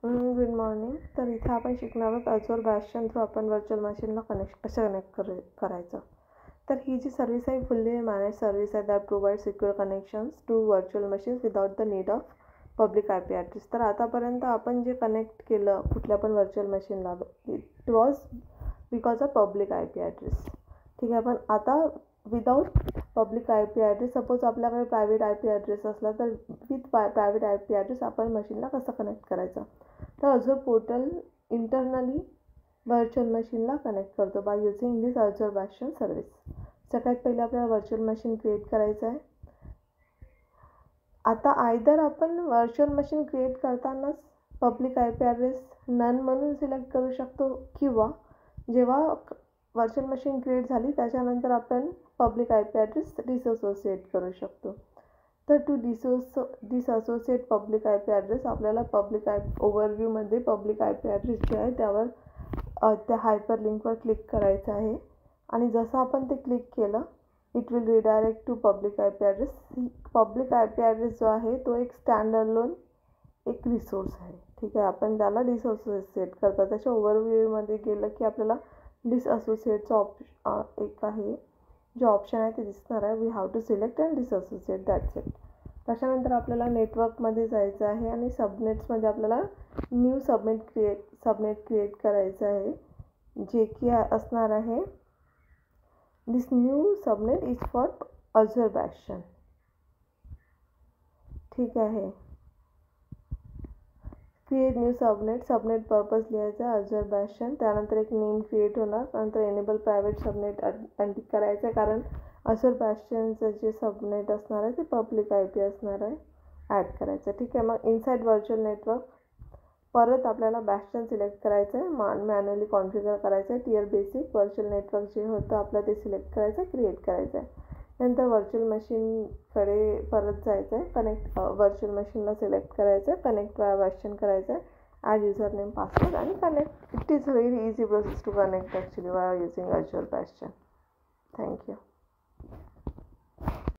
Good morning. तर इथे आपण शिकणार आहोत अझूर बॅस्शन थ्रू आपण व्हर्च्युअल मशीनला कसं कनेक्ट करायचं. तर ही जी सर्व्हिस आहे फुल्ली मॅनेज सर्व्हिस आहे that provide secure connections to virtual machines without the need of public I P address. तर आतापर्यंत आपण जे कनेक्ट केलं कुठल्या पण व्हर्च्युअल मशीनला it was because of public I P address. ठीक आहे. पण आता without public I P address, suppose आपल्याकडे प्रायव्हेट आय पी ॲड्रेस असला तर with private I P address आपण मशीनला कसं कनेक्ट करायचं. तर अझूर पोर्टल इंटरनली व्हर्च्युअल मशीनला कनेक्ट करतो बाय युझिंग दिस अझूर बॅस्शन सर्व्हिस. सगळ्यात पहिले आपल्याला व्हर्च्युअल मशीन क्रिएट करायचं आहे. आता आयदर आपण व्हर्च्युअल मशीन क्रिएट करतानाच public I P address none म्हणून सिलेक्ट करू शकतो, किंवा जेव्हा व्हर्च्युअल मशीन क्रिएट झाली त्याच्यानंतर आपण public I P address disassociate करू शकतो. तर to disassociate public I P address आपल्याला पब्लिक आय ओव्हरव्ह्यूमध्ये पब्लिक आय पी ॲड्रेस जे आहे त्यावर त्या हायपर लिंकवर क्लिक करायचं आहे. आणि जसं आपण ते क्लिक केलं it will redirect to public I P address. Public I P address जो आहे तो एक स्टँड अलोन एक रिसोर्स आहे. ठीक आहे. आपण त्याला डिसअसोसिएट करतात. त्याच्या ओव्हरव्ह्यूमध्ये गेलं की आपल्याला डिसअसोसिएटचं एक आहे जे ऑप्शन आहे ते दिसणार आहे. We have to select and disassociate, that's it. त्याच्यानंतर आपल्याला नेटवर्कमध्ये जायचं आहे आणि सबनेट्समध्ये आपल्याला न्यू सबनेट क्रिएट करायचं आहे, जे की असणार आहे दिस न्यू सबनेट इज फॉर अझूर बॅस्शन. ठीक आहे. क्रिएट न्यू सबनेट पर्पज लिहायचं आहे अझूर बॅस्शन. त्यानंतर एक नेम क्रिएट होणार. नंतर एनेबल प्रायव्हेट सबनेट अनटिक करायचं आहे, कारण अझूर बॅस्शनचं जे सबनेट असणार आहे ते पब्लिक आय पी असणार आहे, ॲड करायचं. ठीक आहे. मग इनसाइड व्हर्च्युअल नेटवर्क परत आपल्याला बॅस्शन सिलेक्ट करायचं आहे, मॅन्युअली कॉन्फिगर करायचं आहे. टियर बेसिक व्हर्च्युअल नेटवर्क जे होतं आपलं ते सिलेक्ट करायचं आहे, क्रिएट करायचं आहे. नंतर व्हर्च्युअल मशीनकडे परत जायचं आहे. कनेक्ट व्हर्च्युअल मशीनला सिलेक्ट करायचं आहे, कनेक्ट बॅस्शन करायचं आहे, ॲड युजर नेम पासवर्ड आणि connect. It is very easy process to connect actually by using Azure Bastion. Thank you.